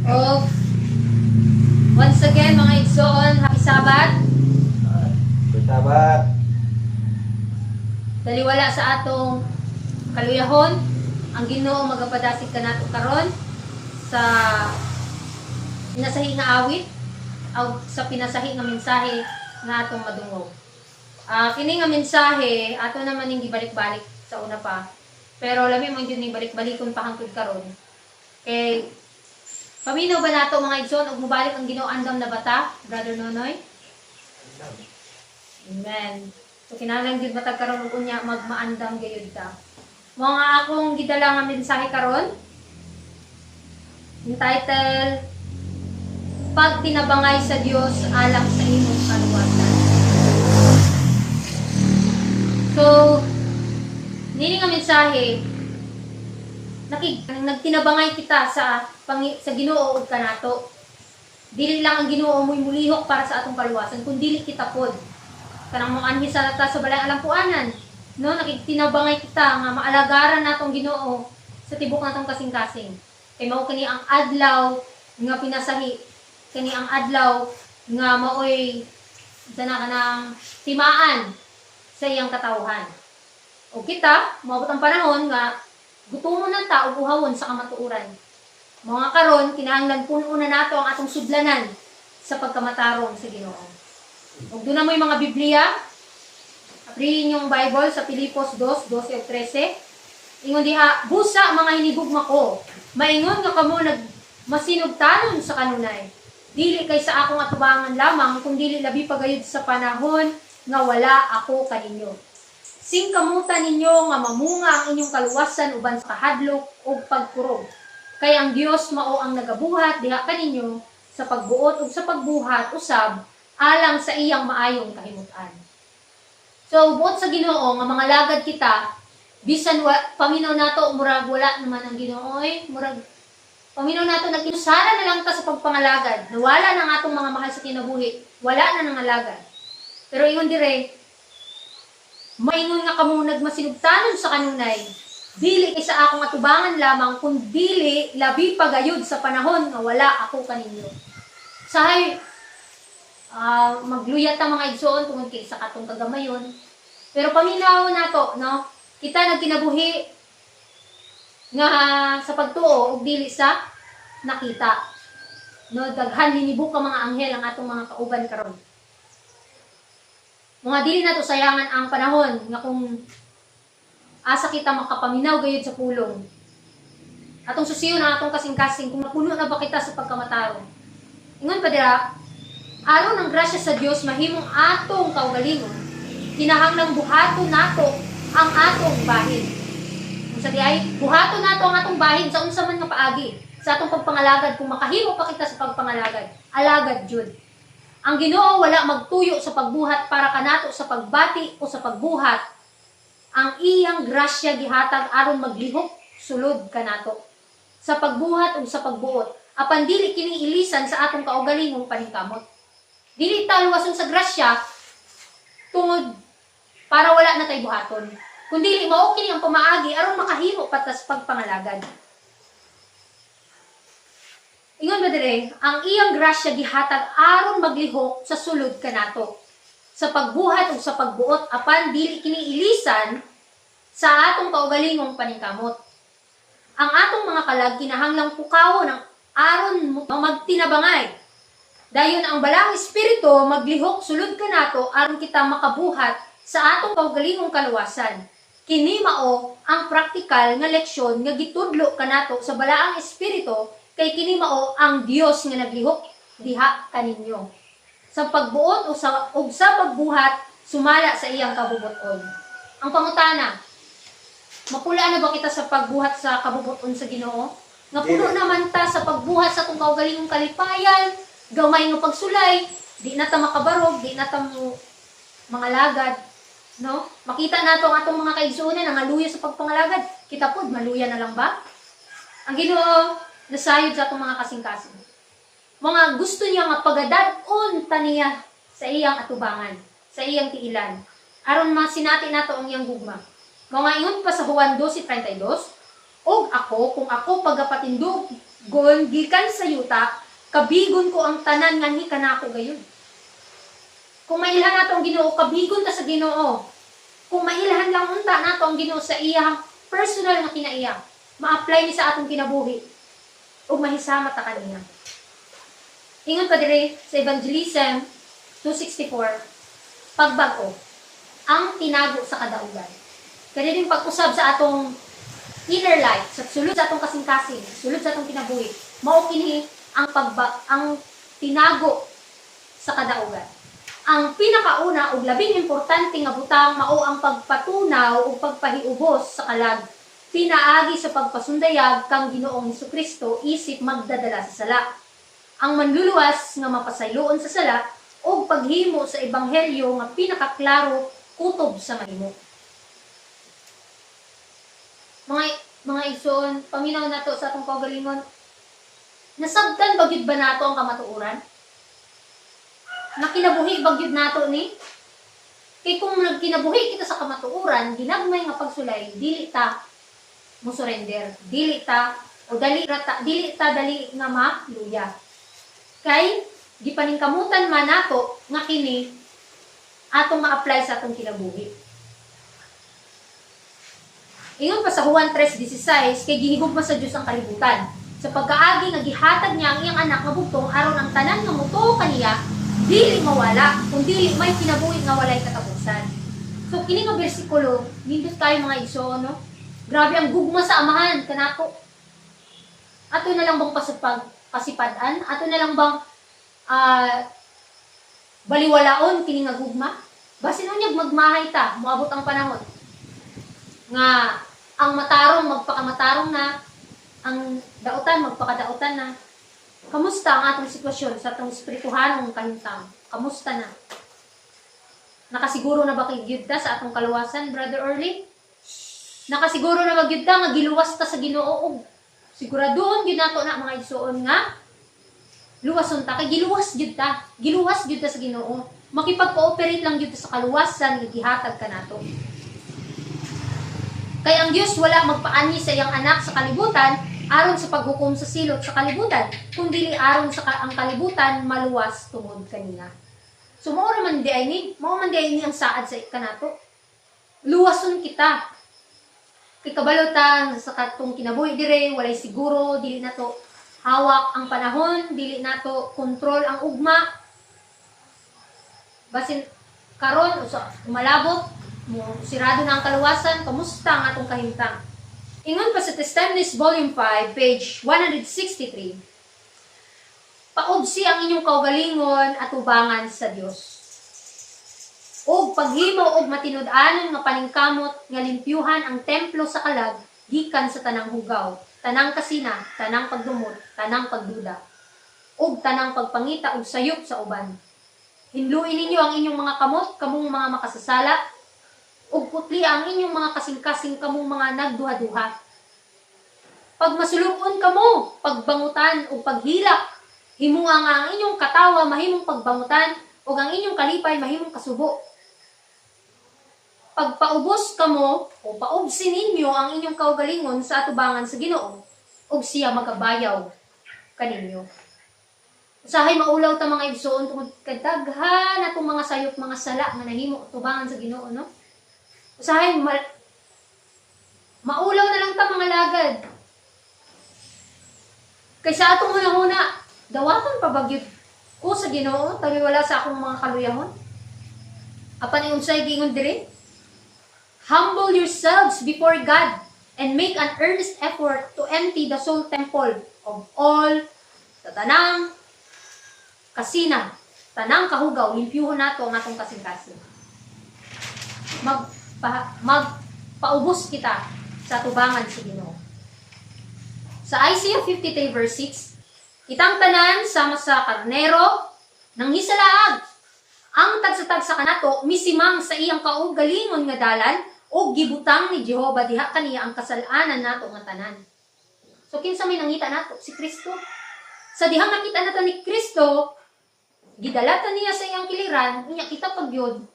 of once again mga igsoon, happy Sabat. Sabat. Daliwala sa atong kaluyahon, ang Ginoo magapadasig kanato karon sa pinasahi nga awit o sa pinasahi nga mensahe nga atong madungog. Kini nga mensahe ato naman ning gibalik-balik sa una pa. Pero lami man gyud ning balik-balikon pa hangtod karon. Kay paminaw ba nato mga igsoon og mobalik ang Ginoo andam na bata, Brother Nonoy? Amen. So kinahanglan gyud matag karon og unya magmaandam gayud ta. Mga akong gidala nga mensahe karon. Yung title, Pagtinabangay sa Dios alang sa imong kaluwasan. So, nini nga mensahe, nagtinabangay kita sa Ginoo ug kanato. Dili lang ang Ginoo mo'y mulihok para sa atong kaluwasan, kundi kita pod. Kanang mga anhi sa balayang alampuanan, no, nakiktinabangay kita nga maalagaran natong Ginoo sa tibok natong kasing-kasing. Kay mao kani ang adlaw nga pinasahi, kani ang adlaw nga maoy sana kanang timaan sa iyang katawhan. O kita, maabot ang panahon nga gutumon na ta og uhawon sa kamatuoran. Mga karon kinahanglan puno na nato ang atong sudlanan sa pagkamatarong sa Ginoo. Ug doon na mo yung mga Biblia. Aprihin yung Bible sa Filipos 2:12-13. Ingon diha, busa mga hinigugma ko. Maingon nga kamo masinugtanon sa kanunay. Dili kay sa akong atubangan lamang, kung dili labi pagayud sa panahon nga wala ako kaninyo. Singkamutan ninyo nga mamunga ang inyong kaluwasan uban sa kahadlok o pagkurog. Kay ang Dios mao ang nagabuhat diha kaninyo sa pagbuot ug sa pagbuhat usab alang sa iyang maayong kahimutan. So, buot sa Ginoo nga mga lagad kita, bisan paminaw nato murag wala naman ang Ginoo, murag paminaw nato nagkinusara na lang ta sa pagpangalagad. Nawala na ang atong mga mahal sa kinabuhi, wala na nang alagad. Pero ingon dire, maingon nga kamo nagmasinugtanon sa kanunay, dili kay sa akong atubangan lamang, kun dili labi pagayud sa panahon nga wala ako kaninyo. Sahay magluyat ta mga igsoon tungod kay sa katong kagamayon. Pero paminaw nato, no? Kita nagkinabuhi nga sa pagtuo ug dili sa nakita. No, daghan linibok ka mga anghel ang atong mga kauban karon. Mga dili nato sayangan ang panahon nga kung asa kita makapaminaw gayud sa pulong. Atong susiyon ang atong kasing-kasing kung napuno na ba kita sa pagkamatarong. Ingon pa dira, aron ang grasya sa Dios mahimong atong kaugalingon, kinahanglang buhaton nato ang atong bahin. Kung sa diay, buhaton nato ang atong bahin sa unsa man nga paagi sa atong pagpangalagad. Kung makahimo pa kita sa pagpangalagad, alagad jud. Ang Ginoo wala magtuyo sa pagbuhat para kanato sa pagbati o sa pagbuhat. Ang iyang grasya gihatag aron maglihok sulod kanato sa pagbuhat o sa pagbuot. Apan dili kini ilisan sa atong kaugalingong paningkamot. Dili ta luwason sa grasya tungod para wala na tay buhaton. Kundi mao kini ang pamaagi aron makahimo patas pagpangalagad. Ingon ba dire, ang iyang grasya gihatag aron maglihok sa sulod kanato sa pagbuhat ug sa pagbuot, apan dili kini ilisan sa atong kaugalingong paningkamot. Ang atong mga kalag kinahanglang pukawon ang aron magtinabangay. Dayon ang balang espiritu maglihok sulod kanato aron kita makabuhat sa atong kaugalingong kaluwasan. Kini mao ang praktikal nga leksyon nga gitudlo kanato sa balaang espiritu, kay kini mao ang Dios nga naglihok diha kaninyo. Sa pagbuot o sa pagbuhat sumala sa iyang kabubuton. Ang pangutana, mapula na ba kita sa pagbuhat sa kabubuton sa Ginoo? Nga puno naman ta sa pagbuhat sa atong kaugalingong kalipayan, gamay nga pagsulay, di na ta makabarog, di na ta mga lagad, no? Makita nato ang atong mga kaigsuonan ang haluya sa pagpangalagad. Kita pod maluya na lang ba? Ang Ginoo nasayod sa atong mga kasing-kasing. Mga gusto niya nga pagadad-on taniya sa iyang atubangan, sa iyang tiilan. Aron masinati nato ang iyang gugma. Mga ingon pa sa Juan 12:32, og ako kung ako pagapatindog gon gikan sa yuta, kabigon ko ang tanan nga ni kanako gayon. Kung mailhan nato ang Ginoo, kabigon ta sa Ginoo. Kung mailhan lang unta nato ang Ginoo sa iyang personal nga kinaiya, ma-apply ni sa atong kinabuhi ug mahisama ta kaniya. Ingon pa dire sa Evangelism 2:64, pagbago ang tinago sa kadaugan. Kaya din pag-usab sa atong inner life, sa sulod sa atong kasing-kasing, sulod sa atong kinabuhi, mao kini ang tinago sa kadaugan. Ang pinakauna ug labing importante nga butang mao ang pagpatunaw ug pagpahiubos sa kalag pinaagi sa pagpasundayag kang Ginoong Hesukristo isip magdadala sa sala. Ang manluluwas nga mapasayloon sa sala ug paghimo sa ebanghelyo nga pinakaklaro kutob sa mahimo. Mga igsoon, paminaw nato sa atong kaugalingon, nasabtan ba gyud ba nato ang kamatuoran? Nakinabuhi ba gyud nato ni? Kay kung nagkinabuhi kita sa kamatuoran, ginagmay nga pagsulay, dili ta mo surrender, dili ta dali nga maluya. Kay gipaningkamutan man nato nga kini atong ma-apply sa atong kinabuhi. Ingon pa sa Juan 3:16, kay gihigugma sa Dios ang kalibutan. Sa pagkaagi nga gihatag niya ang iyang anak nga bugtong aron ang tanan nga mutuo kaniya dili mawala, kundi may kinabuhi nga walay katapusan. So kini nga bersikulo, nindot tayo mga igsoon, no? Grabe ang gugma sa amahan kanato. Ato na lang bang pasipadan? Ato na lang bang baliwalaon kini nga gugma? Basin unyag magmahay ta, moabot ang panahon nga ang matarong magpakamatarong na, ang dautan magpakadautan na. Kamusta ang atong sitwasyon sa atong espirituhanong kahimtang? Kamusta na? Nakasiguro na ba kay gyud ta sa atong kaluwasan, Brother Orly? Nakasiguro na ba gyud ta nga giluwas ta sa Ginoo ug siguraduhon gyud nato na mga igsoon nga luwason ta kay giluwas gyud ta. Giluwas gyud ta sa Ginoo. Makipag-cooperate lang gyud ta sa kaluwasan nga gihatag kanato. Kay ang Dios wala magpaani sa iyang anak sa kalibutan aron sa paghukom sa silot sa kalibutan, kundi aron sa ang kalibutan maluwas tungod kaniya. So mao man di ay ni ang saad sa kanato. Luwason kita. Kay kabalo ta sa katong kinabuhi dire, walay siguro, dili nato hawak ang panahon, dili nato kontrol ang ugma. Basin karon usa malabot mo sirado na ang kaluwasan, kamusta ang atong kahimtang? Ingon pa sa Testimonies Volume 5, page 163, paubsi ang inyong kaugalingon at ubangan sa Dios. Og paghimo og matinud-anon nga paningkamot nga limpyuhan ang templo sa kalag gikan sa tanang hugaw, tanang kasina, tanang pagdumot, tanang pagduda, og tanang pagpangita og sayop sa uban. Hinluin ninyo ang inyong mga kamot, kamong mga makasasala, ug putli ang inyong mga kasing-kasing kamong mga nagduha-duha. Pagmasulukon kamo, pagbangutan o paghilak, himuha nga ang inyong katawa mahimong pagbangutan ug ang inyong kalipay mahimong kasubo. Pagpaubos kamo o paubsin ninyo ang inyong kaugalingon sa atubangan sa Ginoo ug siya magabayaw kaninyo. Usahay maulaw ta mga igsoon tungod kadaghan atong mga sayop mga sala nga nahimo atubangan sa Ginoo, no? Usahay maulaw na lang ta mga lagad. Kaysa atong hunahuna, dawatan pa bagyod ko sa Ginoo, taliwala sa akong mga kaluyahon. Apan unsay giingon diri? Humble yourselves before God and make an earnest effort to empty the soul temple of all sa tanang kasina, tanang kahugaw, limpyuhon nato ang atong kasing-kasing. Magpaubos kita sa tubangan sa Ginoo. Sa Isaiah 53 verse 6, kitang tanan sama sa karnero nang hisalaag. Ang tagsa-tagsa kanato misimang sa iyang kaugalingon nga dalan o gibutang ni Jehova diha kaniya ang kasalanan nato nga tanan. So kinsa may nangita nato? Si Kristo. Sa dihang nakita nato ni Kristo, gidalatan niya sa iyang kiliran, unya kita pagyod.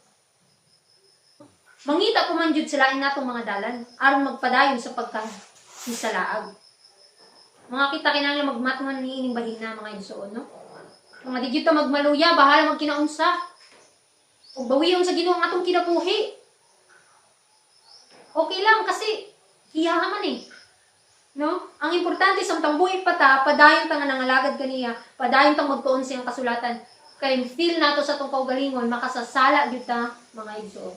Mangita ko man jud sa lain natong mga dalan aron magpadayon sa pagkahisalaag. Mga kita kinahanglan magmatman ni ining bahin na mga igsoon, no? Mga di gyud ta magmaluya, bahala magkinaunsa. Ug bawiyon sa Ginoo ang atong kinabuhi. Okay lang kasi iyaha man eh. No? Ang importante sa tang buhi pa ta, padayon ta nga nangalagad kaniya, padayon tang magtuon siyang kasulatan. Kay feel nato sa tong kaugalingon makasasala gyud ta mga igsoon.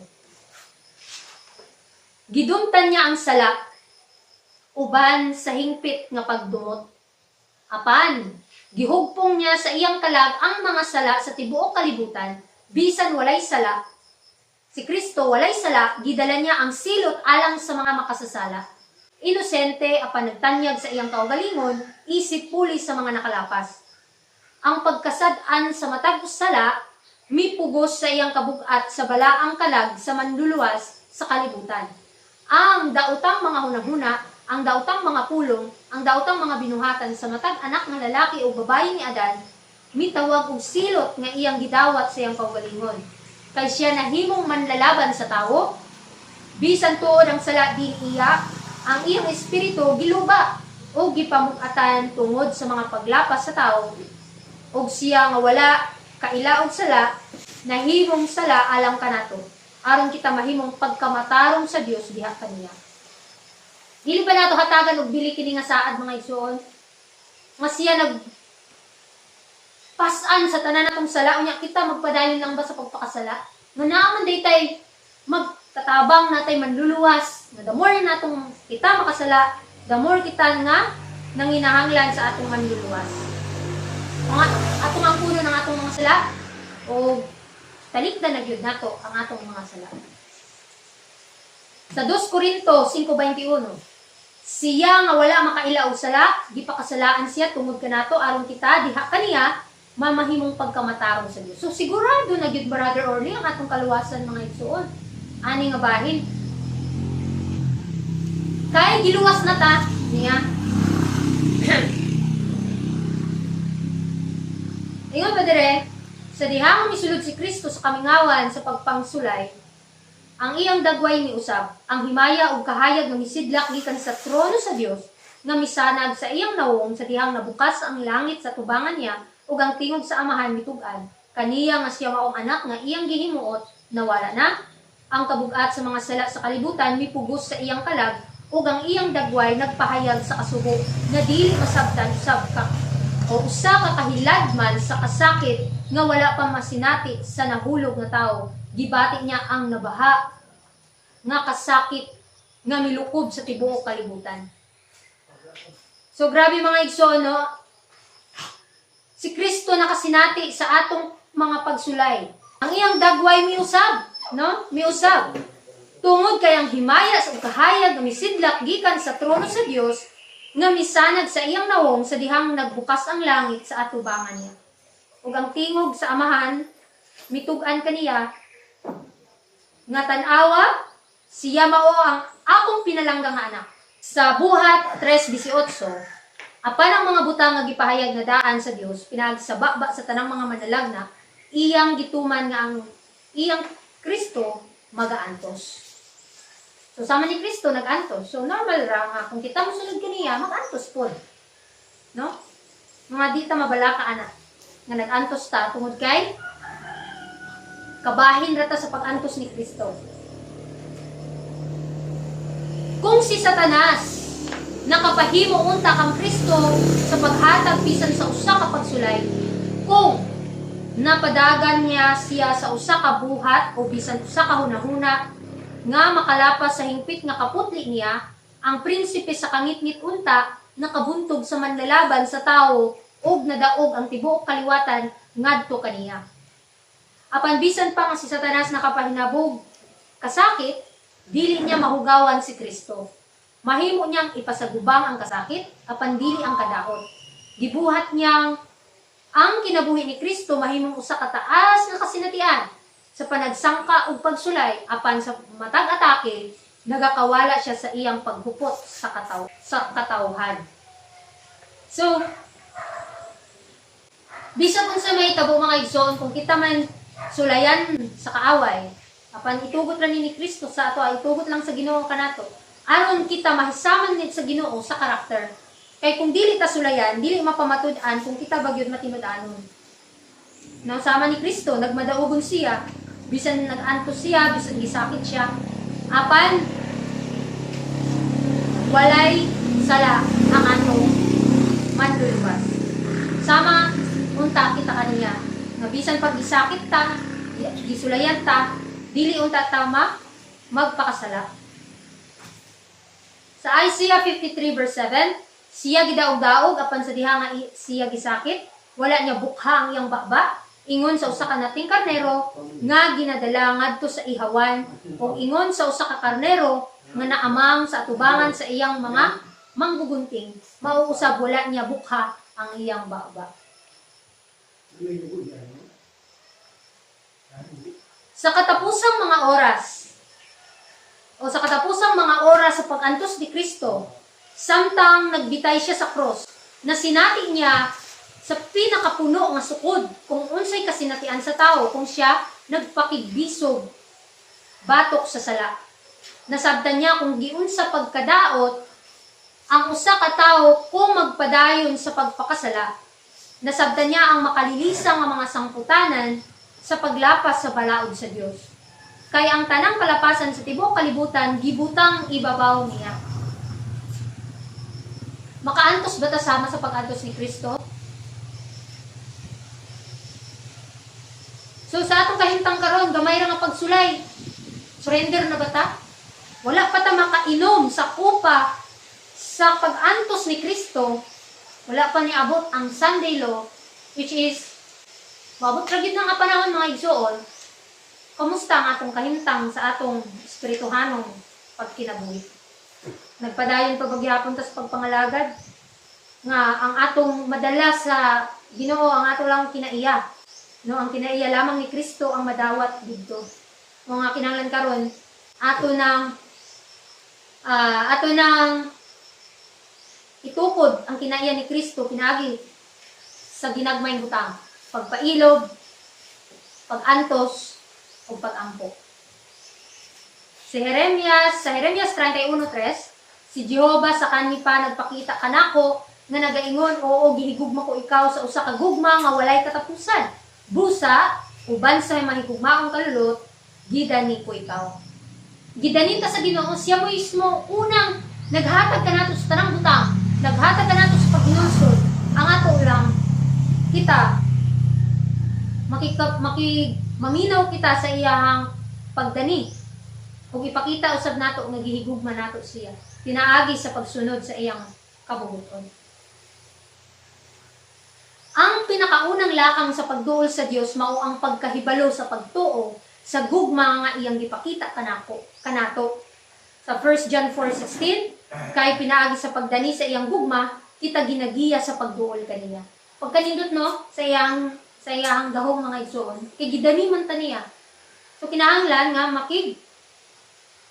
Gidumtan niya ang sala uban sa hingpit nga pagdumot. Apan, gihugpong niya sa iyang kalag ang mga sala sa tibuok kalibutan, bisan walay sala. Si Kristo walay sala, gidala niya ang silot alang sa mga makasasala. Inosente apan nagtanyag sa iyang kaugalingon, isip pulis sa mga nakalapas. Ang pagkasad-an sa matag sala, mipugos sa iyang kabugat sa balaang kalag sa manluluwas sa kalibutan. Ang daotang mga hunahuna, ang daotang mga pulong, ang daotang mga binuhatan sa matag anak ng lalaki o babae ni Adan, mitawag og silot nga iyang gidawat sa iyang kaugalingon. Kay siya nahimong manlalaban sa tawo, bisan tuod ang sala din iya, ang iyang espiritu giluba o gipamugatan tungod sa mga paglapas sa tawo, og siya nga wala kailaog sala, nahimong sala alang kanato, aron kita mahimong pagkamatarong sa Dios diha kaniya. Dili pa nato hatagan og dili kini nga saad mga igsoon. Nga siya nag pasan sa tanan natong sala unya kita magpadayon lang ba sa pagpakasala? Nga naaman daytay magtatabang natay manluluwas. Nga the more natong kita makasala, the more kita nga nanginahanglan sa atong manluluwas. Mga atong ang puno ng atong mga sala o talikdan na gyud nato ang atong mga sala. Sa 2 Corinto 5:21, siya nga wala makailaog sala, gipakasalaan siya tungod kanato aron kita diha kaniya mamahimong pagkamatarong sa Dios. So sigurado na gyud brother Orly ang atong kaluwasan mga igsoon. Ani nga bahin. Kay giluwas na ta niya. Ingon ba dire, sa dihang misulod si Kristo sa kamingawan sa pagpangsulay, ang iyang dagway ni usab, ang himaya ug kahayag nga misidlak gikan sa trono sa Dios, nga misanag sa iyang nawong sa dihang nabukas ang langit sa tubangan niya ug ang tingog sa amahan mitug-an. Kaniya nga siya maong anak nga iyang gihimuot, nawala na ang kabugat sa mga sala sa kalibutan, mipugos sa iyang kalag ug ang iyang dagway nagpahayag sa kasugo nga dili masabtan usab ka o usa ka kahiladman sa kasakit nga wala pa masinati sa nahulog nga tawo. Gibati niya ang nabaha nga kasakit nga milukob sa tibuok kalibutan. So grabe mga igsoon, no? Si Kristo nakasinati sa atong mga pagsulay. Ang iyang dagway miusab, no? Miusab. Tungod kay ang himaya sa kahayag nga misidlak gikan sa trono sa Dios, nga misanag sa iyang nawong sa dihang nagbukas ang langit sa atubangan niya. Ug ang tingog sa amahan mitug-an kaniya nga tan-awa siya mao ang akong pinalanggang anak. Sa Buhat 3:18, apan ang mga butang nga gipahayag nga daan sa Dios pinagsababa sa tanang mga manalagna, iyang gituman nga ang iyang Kristo magaantos. So sama ni Kristo nagantos. So normal ra nga kung kita mosunod kaniya magantos pod. No? Mga di ta mabalaka anak nga nagantos ta tungod kay kabahin rata sa pag-antos ni Kristo. Kung si Satanas nakapahimo unta kang Kristo sa paghatag bisan sa usa ka pagsulay, kung napadagan niya siya sa usa ka buhat o bisan usa ka hunahuna nga makalapas sa hingpit nga kaputli niya, ang prinsipe sa kangitngit unta nakabuntog sa manlalaban sa tawo ug nadaog ang tibuok kaliwatan ngadto kaniya. Apan bisan pa nga si Satanas nakapahinabog kasakit, dili niya mahugawan si Kristo. Mahimo niyang ipasagubang ang kasakit, apan dili ang kadaot. Gibuhat niyang ang kinabuhi ni Kristo mahimong usa ka taas nga kasinatian sa panagsangka ug pagsulay, apan sa matag atake nagakawala siya sa iyang paghupot sa katawhan. So, bisan kung sa may tabo mga igsoon, kung kita man sulayan sa kaaway, apan itugot lang ni Kristo sa ato, itugot lang sa Ginoo kanato, aron kita mahisaman nit sa Ginoo sa karakter. Kay kung dili ta sulayan, dili mapamatud-an kung kita bagyod matinud-anon. No, sama ni Kristo, nagmadaugon siya, bisan nag-antos siya, bisan gisakit siya. Apan, walay sala ang atong manlulubas. Sama, unta kita kaniya. Nga bisan pag gisakit ta, gisulayan ta, dili unta tama, magpakasala. Sa Isaiah 53 verse 7, siya gidaog-daog apan sa diha nga siya gisakit, wala niya bukha ang iyang bakba, ingon sa usa ka nating karnero nga ginadala ngadto sa ihawan, o ingon sa usa ka karnero nga naamang sa atubangan sa iyang mga manggugunting, mauusab wala niya bukha ang iyang bakba. Sa katapusang mga oras, o sa katapusang mga oras sa pag-antos ni Kristo, samtang nagbitay siya sa cross, na sinati niya sa pinakapuno nga sukod kung unsay kasinatian sa tao kung siya nagpakigbisog batok sa sala. Nasabtan niya kung giunsa pagkadaot ang usa ka tawo kung magpadayon sa pagpakasala. Nasabtan niya ang makalilisang nga mga sangputanan sa paglapas sa balaod sa Dios. Kay ang tanang kalapasan sa tibuok kalibutan gibutang ibabaw niya. Makaantos ba ta sama sa pag-antos ni Kristo? So sa atong kahimtang karon, gamay ra nga pagsulay. Surrender na ba ta? Wala pa ta makainom sa kupa sa pag-antos ni Kristo. Wala pa niabot ang Sunday law, which is mabot ra gid na nga panahon mga igsoon. Kamusta ang atong kahimtang sa atong espirituhanong pagkinabuhi? Nagpadayon pa bagyapon tas pagpangalagad nga ang atong madala sa Ginoo ang ato lang kinaiya. No, ang kinaiya lamang ni Kristo ang madawat didto. Mo nga kinahanglan karon ato nang itukod ang kinaiya ni Kristo pinaagi sa ginagmayng butang, pagpailog, pag-antos o pag-ampo. Sa Jeremias 31:3, si Jehova sa kanhi pa nagpakita kanako nga nagaingon, oo, gihigugma ko ikaw sa usa ka gugma nga walay katapusan. Busa, uban sa mahigugmaong kalulot, gidani ko ikaw. Gidanin ta sa Ginoo, siya mo mismo unang naghatag ka nato sa tanang butang, naghatag ka nato sa paghinulsod. Ang ato lang, kita, maminaw kita sa iyang pagdani. Kung ipakita usab nato nga gihigugma nato siya, pinaagi sa pagsunod sa iyang kabubuton. Ang pinakaunang lakang sa pagduol sa Dios mao ang pagkahibalo sa pagtuo sa gugma nga iyang gipakita kanato. Sa 1 John 4:16, kay pinaagi sa pagdani sa iyang gugma, kita ginagiya sa pagduol kaniya. Pagkanindot no sa iyang gahong mga igsoon, kay gidani man ta niya. So kinahanglan nga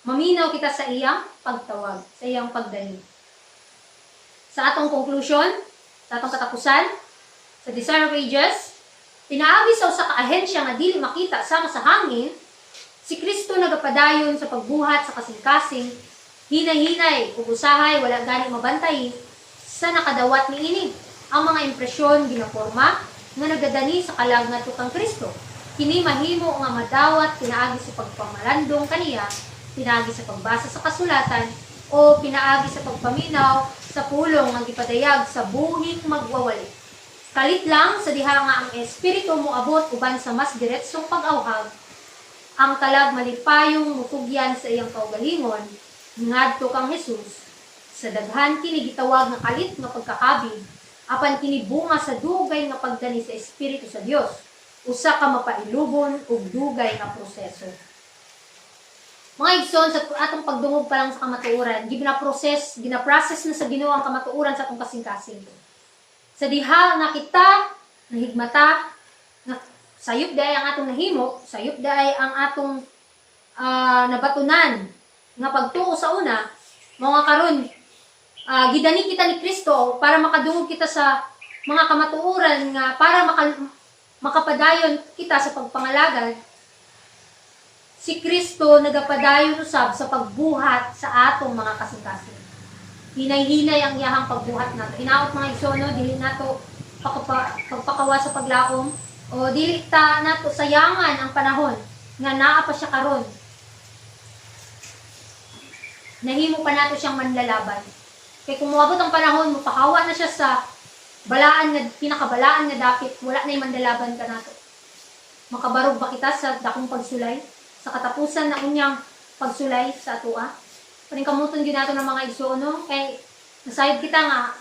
maminaw kita sa iyang pagtawag, sa iyang pagdani. Sa atong conclusion, sa atong katapusan, sa Desire of Ages, pinaagi sa usa ka ahensya nga dili makita sama sa hangin, si Kristo nagapadayon sa pagbuhat sa kasing-kasing, hinay-hinay, ug usahay wala gani mabantay sa nakadawat niini. Ang mga impresyon ginaporma nga nagadani sa kalag ngadto kang Kristo. Kini mahimo nga madawat pinaagi sa pagpamalandong kaniya, pinaagi sa pagbasa sa kasulatan, o pinaagi sa pagpaminaw sa pulong nga gipadayag sa buhing magwawali. Kalit lang sa diha nga ang espiritu mo abot uban sa mas diretsong pag-awhag, ang kalag malipayong mutugyan sa iyang kaugalingon, ngadto kang Jesus, sa daghan kini gitawag nga kalit nga pagkakabig, apan kini bunga sa dugay nga pagdani sa espiritu sa Dios, usa ka mapailubon ug dugay nga proseso. Mga igsoon, sa atong pagdungog pa lang sa kamatuoran, ginaprocess na sa Ginoo ang kamatuoran sa atong kasing-kasing. Sa diha nga kita nahigmata, na sayop daay ang atong nahimo, sayop daay ang atong nabatunan nga pagtuo sa una, mga karon gidani kita ni Kristo para makadungog kita sa mga kamatuoran nga para makapadayon kita sa pagpangalagad. Si Kristo nagapadayon usab sa pagbuhat sa atong mga kasing-kasing. hinay-hinay ang iyahang pagbuhat nato. Hinaot mga igsoon, no, dili nato pagpakawa sa paglaom o dili ta nato sayangan ang panahon nga naa pa siya karon. Nahimo pa nato siyang manlalaban. Kay kung moabot ang panahon, mapakawa na siya sa balaan nga pinakabalaan nga dapit, wala na 'yung manlalaban ka nato. Makabarog ba kita sa dakong pagsulay sa katapusan na unyang pagsulay sa atoa? Paring kamuton gyud nato ng mga igsoon, no? Kay nasayod kita nga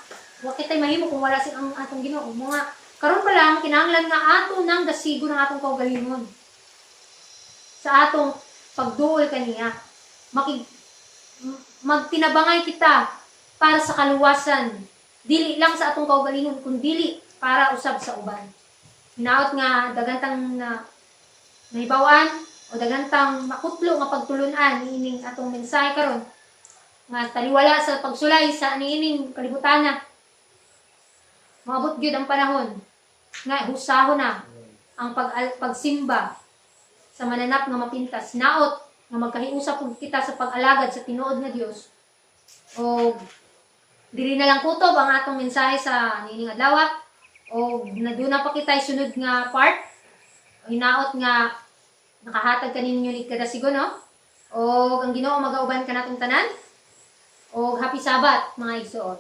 wa kitay mahimo kung wala ang atong Ginoo. Mga karon pa lang kinahanglan nga ato nang dasigo ng atong kaugalingon sa atong pagduol kaniya. Magtinabangay kita para sa kaluwasan, dili lang sa atong kaugalingon kundi para usab sa uban. Hinaot nga dagantang na nahibawan o dagantang makutlo nga pagtulunan niining atong mensahe karon nga taliwala sa pagsulay sa niining kalibutan. Maabot gyud ang panahon nga husahon na ang pagsimba sa mananap nga mapintas. Naot nga magkahiusap pud kita sa pag-alagad sa tinuod nga Dios. O dili na lang kutob ang atong mensahe sa niining adlaw. O naduna pa kita sunod nga part. Hinaot nga nakahatag kaninyo ni kada sigo, no? O ang Ginoo magauban ka natong tanan. O happy Sabat mga igsoon.